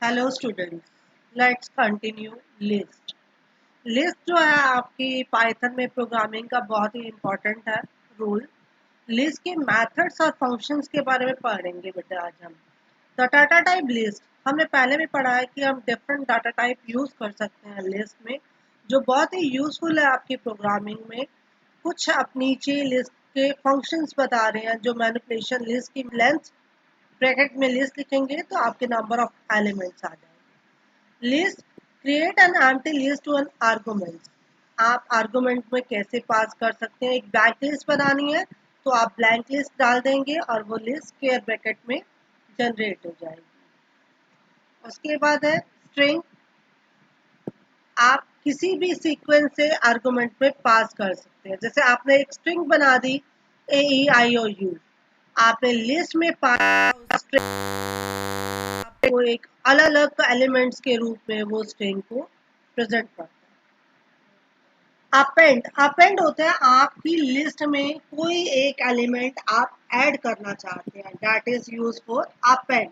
Hello students, let's continue list. List जो है आपकी पाइथन में प्रोग्रामिंग का बहुत ही इम्पोर्टेंट है रूल। लिस्ट के मेथड्स और फंक्शंस के बारे में पढ़ेंगे बेटा आज हम। द डाटा टाइप लिस्ट, हमने पहले भी पढ़ा है कि हम डिफरेंट डाटा टाइप यूज़ कर सकते हैं लिस्ट में, जो बहुत ही यूज़फुल है आपकी प्रोग्रामिंग में। कुछ आप नीचे लिस्ट के फंक्शंस बता रहे हैं जो मैनिपुलेशन लिस्ट की लेंथ ब्रैकेट में लिस्ट लिखेंगे तो आपके नंबर ऑफ एलिमेंट्स आ जाएंगे। List, create an empty list to an argument. आप आर्गुमेंट में कैसे पास कर सकते हैं, एक ब्लैंक लिस्ट बनानी है तो आप ब्लैंक लिस्ट डाल देंगे और वो लिस्ट स्क्वायर ब्रैकेट में जनरेट हो जाएगी। उसके बाद है स्ट्रिंग, आप किसी भी सीक्वेंस से आर्गुमेंट में पास कर सकते हैं। जैसे आपने एक स्ट्रिंग बना दी AEIOU, आपने लिस्ट में पास आपको एक अलग अलग एलिमेंट्स के रूप में वो स्ट्रिंग को प्रेजेंट करता है। अपेंड, अपेंड होता है आपकी लिस्ट में कोई एक एलिमेंट आप ऐड करना चाहते हैं, that is use for append.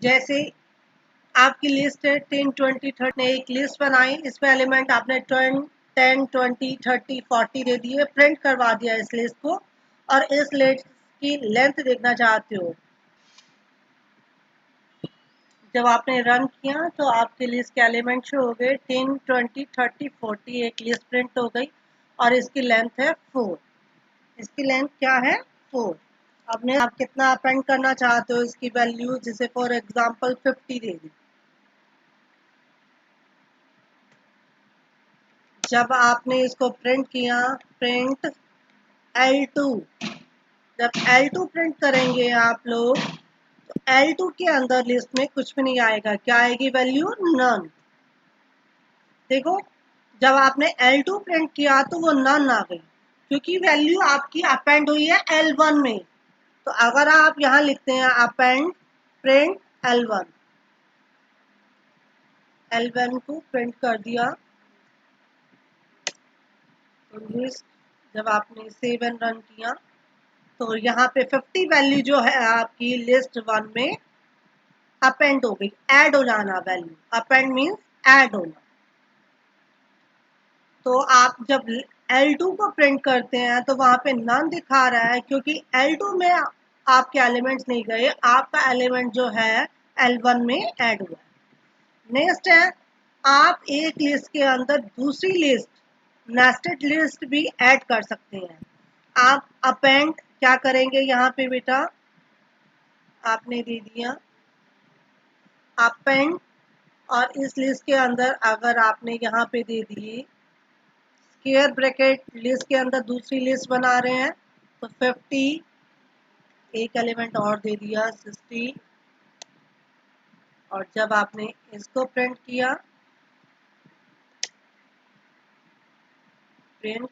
जैसे आपकी लिस्ट है 10 20 30, ने एक लिस्ट बनाई, इसमें एलिमेंट आपने 10 20 30 40 दे दिए, प्रिंट करवा दिया इस लिस्ट को, और इस लिस्ट की लेंथ देखना चाहते हो। जब आपने रन किया तो आपके लिस्ट के एलिमेंट शो हो गए 10 20 30 40, एक लिस्ट प्रिंट हो गई और इसकी लेंथ है 4। इसकी लेंथ क्या है? 4। आपने आप कितना अपेंड करना चाहते हो इसकी वैल्यू, जिसे फॉर एग्जांपल 50 दे दी। जब आपने इसको प्रिंट किया, प्रिंट L2, जब L2 प्रिंट करेंगे आप लोग तो L2 के अंदर लिस्ट में कुछ भी नहीं आएगा। क्या आएगी वैल्यू? नन। देखो, जब आपने L2 प्रिंट किया तो वो नन आ गई, क्योंकि वैल्यू आपकी अपेंड हुई है L1 में। तो अगर आप यहाँ लिखते हैं अपेंड प्रिंट L1, L1 को प्रिंट कर दिया तो लिस्ट, जब आपने सेव एंड रन किया तो यहाँ पे 50 वैल्यू जो है आपकी लिस्ट 1 में अपेंड हो गई, ऐड हो जाना। वैल्यू अपेंड मीन्स ऐड होना। तो आप जब L2 को प्रिंट करते हैं तो वहां पे नन दिखा रहा है, क्योंकि L2 में आपके एलिमेंट्स नहीं गए, आपका एलिमेंट जो है L1 में ऐड हुआ है। नेक्स्ट है, आप एक लिस्ट के अंदर दूसरी लिस्ट, नेस्टेड लिस्ट भी ऐड कर सकते हैं। आप अपेंड क्या करेंगे यहाँ पे बेटा, आपने दे दिया अपेंड, और इस लिस्ट के अंदर अगर आपने यहाँ पे दे दिए स्क्वायर ब्रैकेट, लिस्ट के अंदर दूसरी लिस्ट बना रहे हैं तो 50, एक एलिमेंट और दे दिया 60, और जब आपने इसको प्रिंट किया, प्रिंट,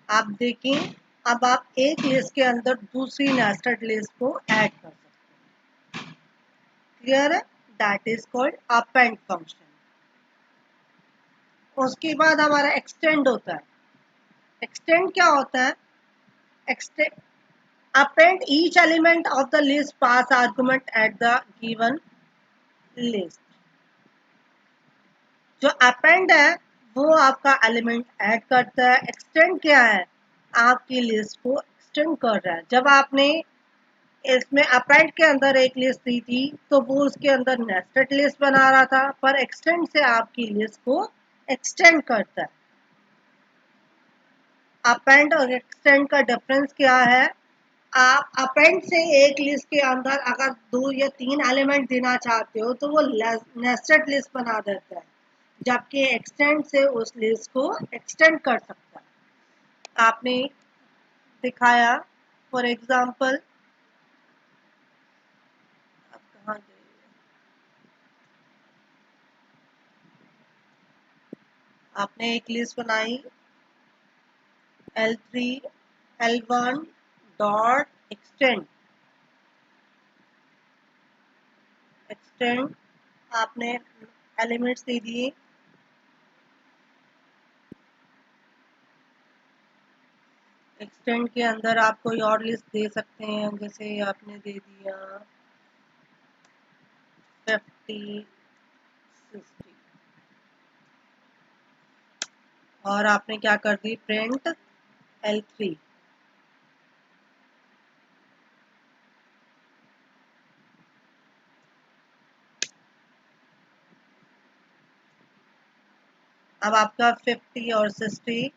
आप देखें अब आप एक लिस्ट के अंदर दूसरी नेस्टेड लिस्ट को ऐड कर सकते हैं। क्लियर है? That is called append function. उसके बाद हमारा एक्सटेंड होता है। एक्सटेंड क्या होता है? Extend, append each element of the list pass argument at the given list। जो append है वो आपका एलिमेंट ऐड करता है। एक्सटेंड क्या है? आपकी लिस्ट को एक्सटेंड कर रहा है। जब आपने इसमें append के अंदर एक लिस्ट दी थी तो वो उसके अंदर नेस्टेड लिस्ट बना रहा था, पर एक्सटेंड से आपकी लिस्ट को एक्सटेंड करता है। append और एक्सटेंड का डिफरेंस क्या है? आप अपेंड से एक लिस्ट के अंदर अगर 2 या 3 एलिमेंट देना चाहते हो तो वो नेस्टेड लिस्ट बना देता है, जबकि एक्सटेंड से उस लिस्ट को एक्सटेंड कर सकता है। आपने दिखाया फॉर एग्जांपल, आप कहाँ गए, आपने एक लिस्ट बनाई L3 L1 dot extend, extend आपने एलिमेंट्स दे दिए, एक्सटेंड के अंदर आप कोई और लिस्ट दे सकते हैं, जैसे आपने दे दिया 50, 60 और आपने क्या कर दी प्रिंट L3। अब आपका 50 और 60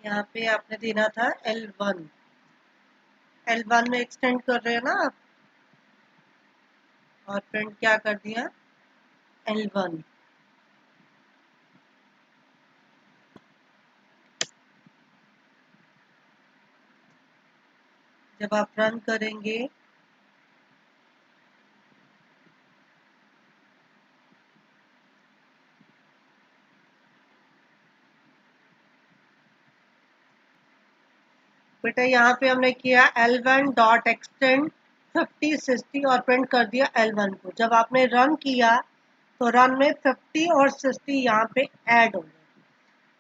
यहाँ पे आपने देना था L1। L1 में एक्सटेंड कर रहे हैं ना आप, और प्रिंट क्या कर दिया L1। जब आप रन करेंगे बेटा, यहाँ पे हमने किया L1 डॉट एक्सटेंड 50, 60 और प्रिंट कर दिया L1 को। जब आपने रन किया तो रन में 50 और 60 यहाँ पे ऐड हो गए।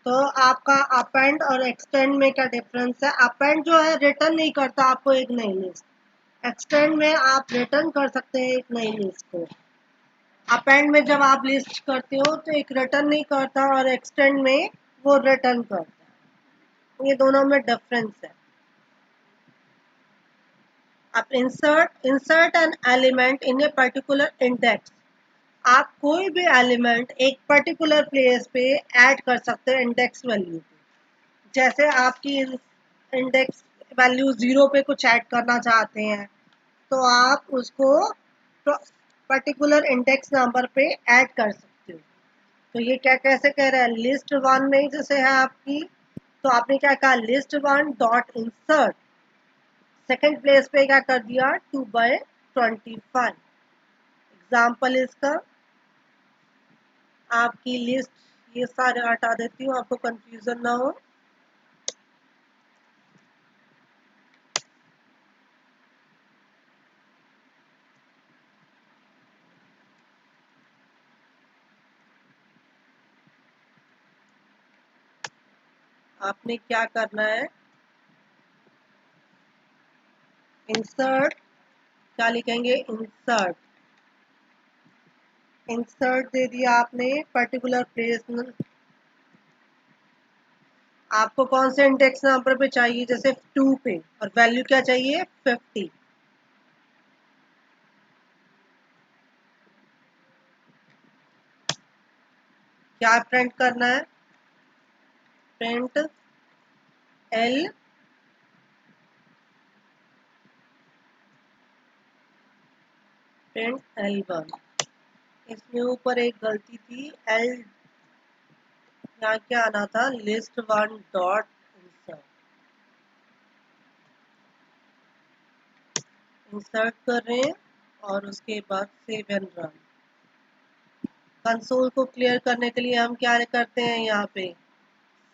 तो आपका अपेंड और एक्सटेंड में क्या डिफरेंस है? अपेंड जो है रिटर्न नहीं करता आपको एक नई लिस्ट, एक्सटेंड में आप रिटर्न कर सकते हैं एक नई लिस्ट को। अपेंड में जब आप लिस्ट करते हो तो एक रिटर्न नहीं करता और एक्सटेंड में वो रिटर्न करता है। ये दोनों में डिफरेंस है। आप insert an element in a particular index. आप कोई भी एलिमेंट एक पर्टिकुलर प्लेस पे ऐड कर सकते हैं इंडेक्स वैल्यू पे। जैसे आपकी इंडेक्स वैल्यू 0 पे कुछ ऐड करना चाहते हैं तो आप उसको पर्टिकुलर इंडेक्स नंबर पे ऐड कर सकते हो। तो ये क्या कैसे कह रहा है, लिस्ट वन में जैसे है आपकी, तो आपने क्या कहा list one dot insert, second place पे क्या कर दिया 2/25। एग्जाम्पल इसका आपकी लिस्ट, ये सारे हटा देती हूँ आपको कंफ्यूजन ना हो। आपने क्या करना है, इंसर्ट, क्या लिखेंगे इंसर्ट, इंसर्ट दे दिया आपने पर्टिकुलर प्लेस। आपको कौन से इंडेक्स नंबर पे चाहिए, जैसे 2 पे, और वैल्यू क्या चाहिए 50। क्या प्रिंट करना है, प्रिंट L, प्रिंट L1। इसमें ऊपर एक गलती थी, L यहाँ क्या आना था list one dot insert. Insert कर रहे हैं और उसके बाद सेव एंड रन। कंसोल को क्लियर करने के लिए हम क्या करते हैं, यहाँ पे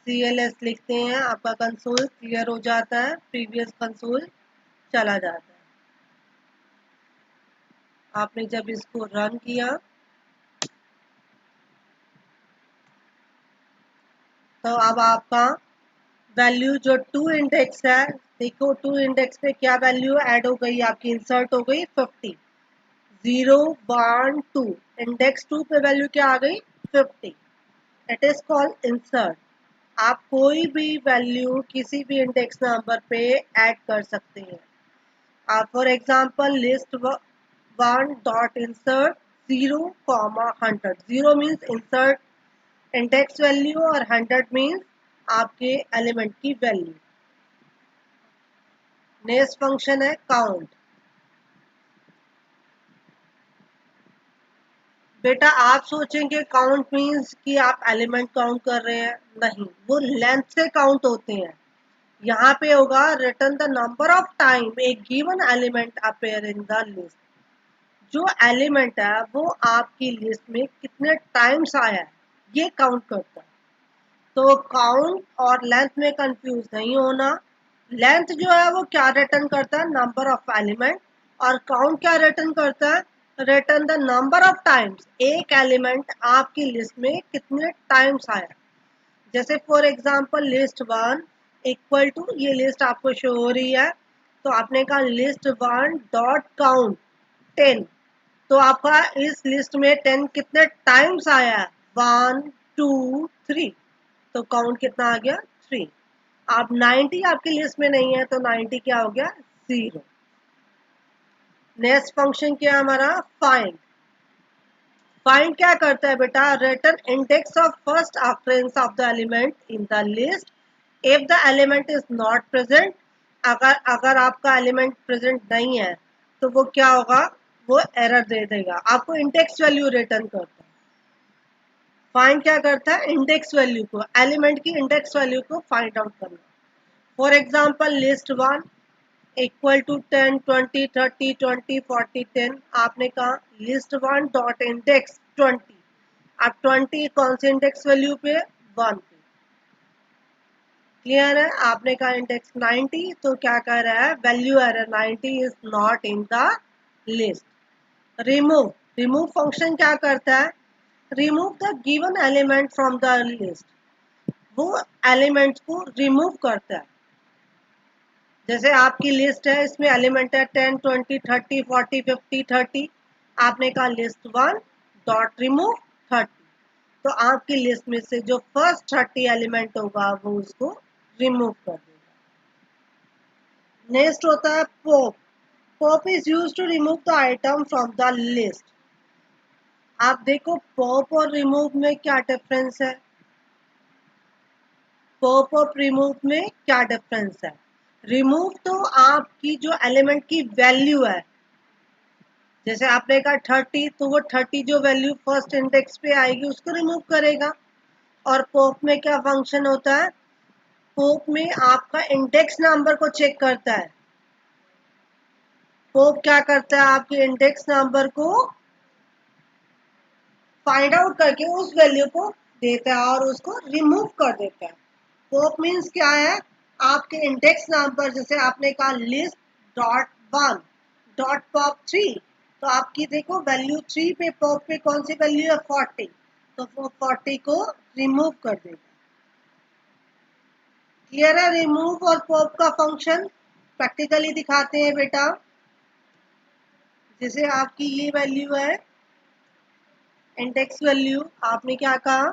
CLS लिखते हैं, आपका कंसोल क्लियर हो जाता है, प्रीवियस कंसोल चला जाता है। आपने जब इसको रन किया तो अब आपका वैल्यू जो 2 इंडेक्स है, देखो 2 इंडेक्स पे क्या वैल्यू ऐड हो गई, आपकी इंसर्ट हो गई 50। 0, 1, 2, इंडेक्स 2 पे वैल्यू क्या आ गई 50। It is called insert. आप कोई भी वैल्यू किसी भी इंडेक्स नंबर पे ऐड कर सकते हैं। आप for example list one dot insert 0, 100। 0 means insert index value और 100 मीन्स आपके एलिमेंट की वैल्यू। नेक्स्ट फंक्शन है काउंट। बेटा आप सोचेंगे काउंट मीन्स कि आप एलिमेंट काउंट कर रहे हैं, नहीं, वो लेंथ से काउंट होते हैं। यहाँ पे होगा return the number of time A given element appear in the list. जो एलिमेंट है वो आपकी लिस्ट में कितने टाइम्स आया है ये काउंट करता है। तो काउंट और लेंथ में कंफ्यूज नहीं होना। लेंथ जो है वो क्या रिटर्न करता है, नंबर ऑफ एलिमेंट, और काउंट क्या रिटर्न करता है, return the number of times, एक एलिमेंट आपकी लिस्ट में कितने टाइम्स आया। जैसे for example list one equal to, ये लिस्ट आपको शो हो रही है, तो आपने कहा लिस्ट वन डॉट काउंट 10, तो आपका इस लिस्ट में 10 कितने टाइम्स आया है, 1 2 3, तो काउंट कितना आ गया 3। आप 90 आपकी लिस्ट में नहीं है, तो 90 क्या हो गया 0। नेक्स्ट फंक्शन क्या है हमारा, फाइंड। फाइंड क्या करता है बेटा, return index of first occurrence of the element in the list if the element is not present. अगर अगर आपका एलिमेंट प्रेजेंट नहीं है तो वो क्या होगा, वो एरर दे देगा, आपको इंडेक्स वैल्यू रिटर्न करता है। फाइंड क्या करता है, इंडेक्स वैल्यू को, एलिमेंट की इंडेक्स वैल्यू को फाइंड आउट करना। For example list one equal to 10 20 30 20 40 10, आपने कहा लिस्ट वन डॉट इंडेक्स 20, अब 20 कौन से इंडेक्स वैल्यू पे, 1 पे। क्लियर है, आपने कहा इंडेक्स 90, तो क्या कह रहा है, value error 90 is not in the list. Remove, remove function क्या करता है, remove the given element from the list, वो एलिमेंट्स को रिमूव करता है। जैसे आपकी लिस्ट है, इसमें एलिमेंट है 10 20 30 40 50 30, आपने कहा लिस्ट वन डॉट रिमूव 30, तो आपकी लिस्ट में से जो फर्स्ट 30 एलिमेंट होगा वो उसको रिमूव कर देगा। नेक्स्ट होता है pop. Pop is used to remove the item from the list. आप देखो पॉप और रिमूव में क्या डिफरेंस है, पॉप और रिमूव में क्या डिफरेंस है। रिमूव तो आपकी जो एलिमेंट की वैल्यू है, जैसे आपने कहा 30, तो वो 30 जो वैल्यू फर्स्ट इंडेक्स पे आएगी उसको रिमूव करेगा। और पॉप में क्या फंक्शन होता है, पॉप में आपका इंडेक्स नंबर को चेक करता है। पॉप क्या करता है, आपके इंडेक्स नंबर को फाइंड आउट करके उस वैल्यू को देता है और उसको रिमूव कर देता है। पॉप मीन्स क्या है, आपके इंडेक्स नंबर, जैसे आपने कहा list dot one dot pop 3, तो आपकी देखो वैल्यू 3 पे, पॉप पे कौन सी वैल्यू है 40, तो वो 40 को रिमूव कर देगा। क्लियर है, रिमूव और पॉप का फंक्शन प्रैक्टिकली दिखाते हैं बेटा। जैसे आपकी ये वैल्यू है इंडेक्स वैल्यू, आपने क्या कहा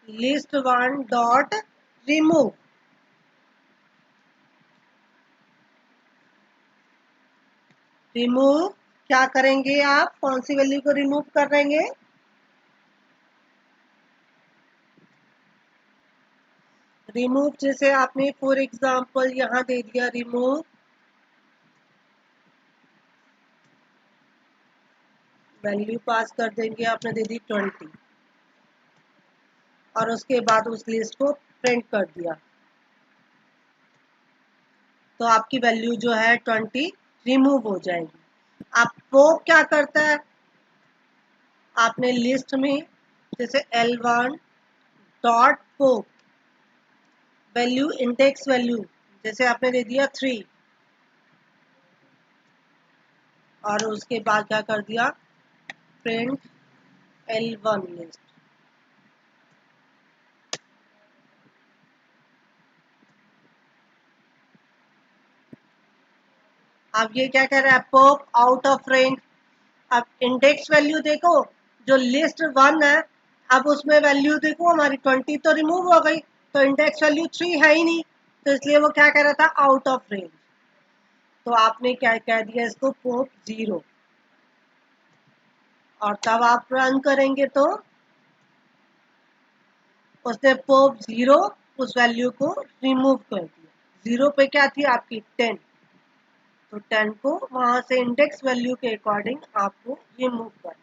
list one dot remove, remove क्या करेंगे आप, कौन सी वैल्यू को रिमूव करेंगे, रिमूव जैसे आपने फॉर एग्जांपल यहां दे दिया रिमूव वैल्यू पास कर देंगे, आपने दे दी 20 और उसके बाद उस लिस्ट को प्रिंट कर दिया, तो आपकी वैल्यू जो है 20 रिमूव हो जाएगी। अब पॉप क्या करता है, आपने लिस्ट में जैसे L1 dot pop value index value, जैसे आपने दे दिया 3 और उसके बाद क्या कर दिया प्रिंट L1 लिस्ट। अब ये क्या कह रहा है, पॉप आउट ऑफ रेंज। अब इंडेक्स वैल्यू देखो, जो लिस्ट वन है, अब उसमें वैल्यू देखो हमारी 20 तो रिमूव हो गई, तो इंडेक्स वैल्यू 3 है ही नहीं, तो इसलिए वो क्या कह रहा था आउट ऑफ रेंज, तो आपने क्या कह दिया इसको पॉप 0, और तब आप रन करेंगे तो उसने पॉप 0 उस वैल्यू को रिमूव कर दिया। 0 पे क्या थी आपकी 10, तो 10 को वहां से इंडेक्स वैल्यू के अकॉर्डिंग आपको रिमूव करना।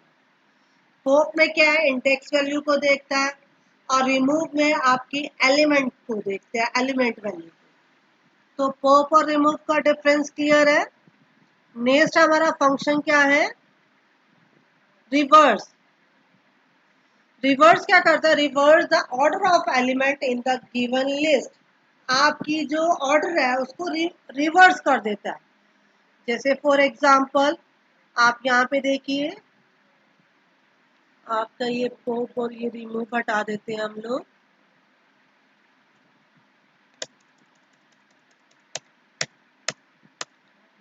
पॉप में क्या है, इंडेक्स वैल्यू को देखता है, और रिमूव में आपकी एलिमेंट को देखते हैं, एलिमेंट वैल्यू। तो पॉप और रिमूव का डिफरेंस क्लियर है। नेक्स्ट हमारा फंक्शन क्या है, रिवर्स। रिवर्स क्या करता है, reverse the order of element in the given list, आपकी जो ऑर्डर है उसको रिवर्स कर देता है। जैसे फॉर एग्जांपल आप यहाँ पे देखिए, आपका ये पोप और ये रिमूव हटा देते हैं हम लोग।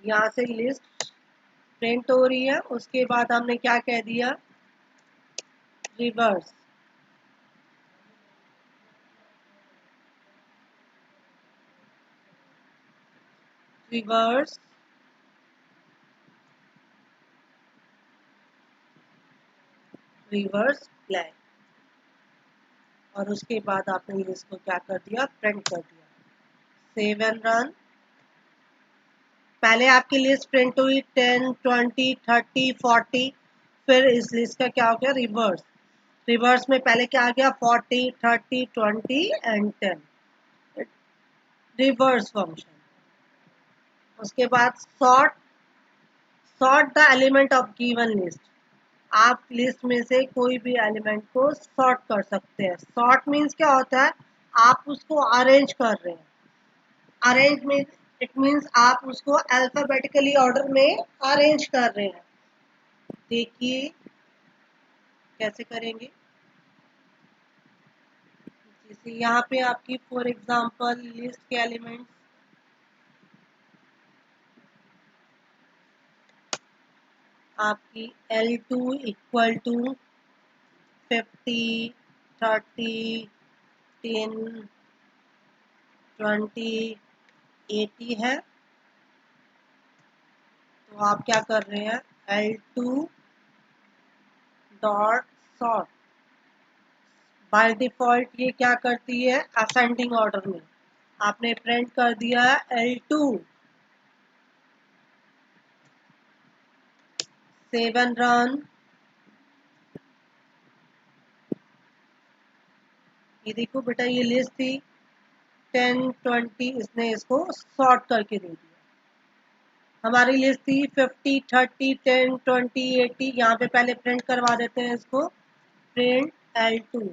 यहाँ से लिस्ट प्रिंट हो रही है। उसके बाद हमने क्या कह दिया, रिवर्स। रिवर्स रिवर्स ब्लैक, और उसके बाद आपने इसको क्या कर दिया, प्रिंट कर दिया। Save and run. पहले आपकी लिस्ट प्रिंट हुई 10, 20, 30, 40, फिर इस लिस्ट का क्या हो गया, रिवर्स। रिवर्स में पहले क्या आ गया, 40, 30, 20 एंड 10, रिवर्स फंक्शन। उसके बाद sort the element of given list. आप लिस्ट में से कोई भी एलिमेंट को सॉर्ट कर सकते हैं। सॉर्ट मीन्स क्या होता है, आप उसको अरेंज कर रहे हैं। अरेंज मीन्स, इट मीन्स आप उसको अल्फाबेटिकली ऑर्डर में अरेंज कर रहे हैं। देखिए कैसे करेंगे। जैसे यहाँ पे आपकी फॉर एग्जांपल लिस्ट के एलिमेंट्स, आपकी L2 इक्वल टू 50, 30, 10, 20, 80 है। तो आप क्या कर रहे हैं, L2 dot sort. By default ये क्या करती है, असेंडिंग ऑर्डर में। आपने प्रिंट कर दिया है L2। Save and run. ये देखो बेटा, ये लिस्ट थी 10, 20, इसने इसको सॉर्ट करके दे दिया। हमारी लिस्ट थी 50, 30, 10, 20, 80। यहाँ पे पहले प्रिंट करवा देते हैं इसको, प्रिंट L2।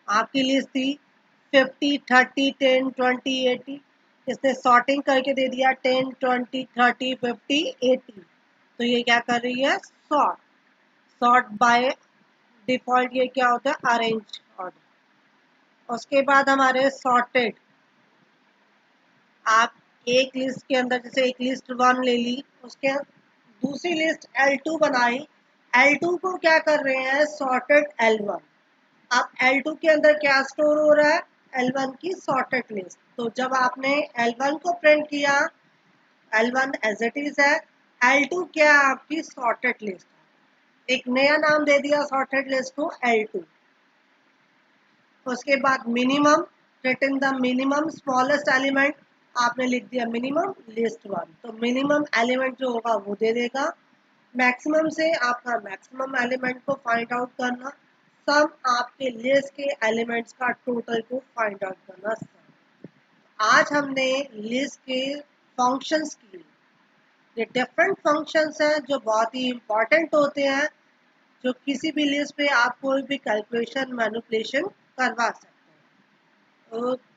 आपकी लिस्ट थी 50, 30, 10, 20, 80। इसने सॉर्टिंग करके दे दिया 10, 20, 30, 50, 80। तो ये क्या कर रही है, सॉर्ट। सॉर्ट बाय डिफॉल्ट ये क्या होता है, अरेंज ऑर्डर। उसके बाद हमारे सॉर्टेड। आप एक लिस्ट के अंदर, जैसे एक लिस्ट 1 ले ली, उसके दूसरी लिस्ट L2 बनाई। L2 को क्या कर रहे हैं, सॉर्टेड L1। अब L2 के अंदर क्या स्टोर हो रहा है, L1 की सॉर्टेड लिस्ट। तो जब आपने L1 को प्रिंट किया, L1 एज इट इज है, L2 क्या है, आपकी सॉर्टेड लिस्ट। एक नया नाम दे दिया सॉर्टेड लिस्ट को, L2। उसके बाद minimum, return the minimum smallest element. आपने लिख दिया मिनिमम लिस्ट 1। तो मिनिमम एलिमेंट जो होगा वो दे देगा। मैक्सिमम से आपका मैक्सिमम एलिमेंट को फाइंड आउट करना। सम आपके लिस्ट के एलिमेंट्स का टोटल को फाइंड आउट करना। आज हमने लिस्ट के फंक्शंस की। ये डिफरेंट फंक्शंस हैं जो बहुत ही इंपॉर्टेंट होते हैं, जो किसी भी लिस्ट पे आप कोई भी कैलकुलेशन मैनिपुलेशन करवा सकते हैं। ओके।